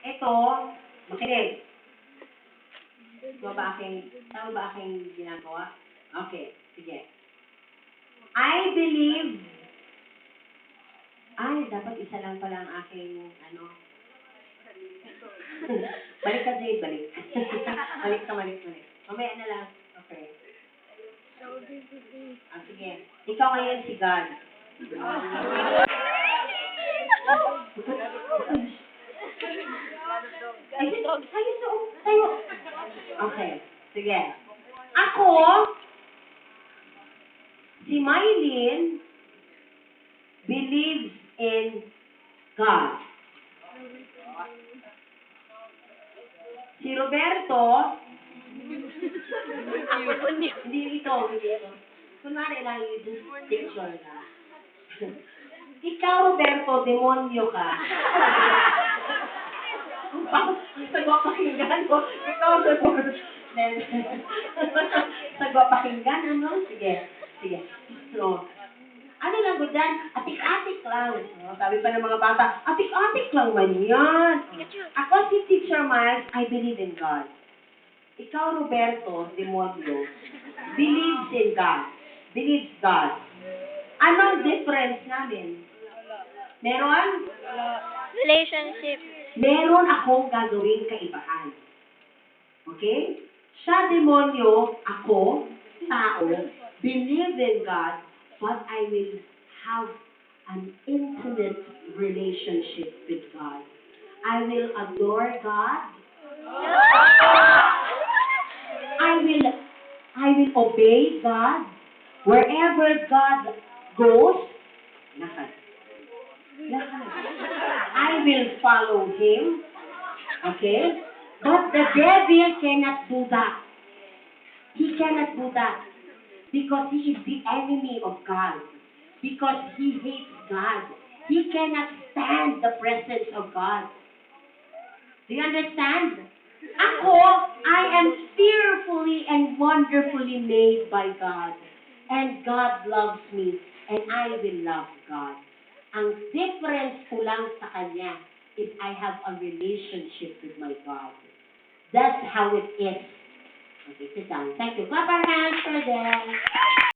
ito, makinig. Tama ba aking ginagawa? Okay, sige. I believe, dapat isa lang pala ang aking, balik ka, Jade, balik. Balik. Mamaya na lang. Okay. Sige. Ikaw ngayon si God. Tayo. Okay. Sige. Ako, si Mylene, believes in God. Si Roberto, hindi ito. Kunwari lang yung just picture na. Ikaw, Roberto, demonyo ka. Sagwa pakinggan mo. Ikaw, Roberto. Sagwa pakinggan, ano? Sige. So, ano lang ko dyan? Atik-atik lang. Sabi pa ng mga bata, atik-atik lang man yan. Ako si Teacher Miles, I believe in God. Ikaw, Roberto, demonyo, believes in God. Believes God. Anong difference namin? Meron? Relationship. Meron akong gagawing kaibahan. Okay? Siya, demonyo, ako, tao, believe in God, but I will have an intimate relationship with God. I will adore God. I will obey God. Wherever God goes, lakad. I will follow Him. Okay? But the devil cannot do that. He cannot do that. Because he is the enemy of God. Because he hates God. He cannot stand the presence of God. Do you understand? Ako, I am fearfully and wonderfully made by God. And God loves me. And I will love God. Ang difference ko lang sa Kanya is I have a relationship with my God. That's how it is. Okay, sit down. Thank you. Clap our hands for them.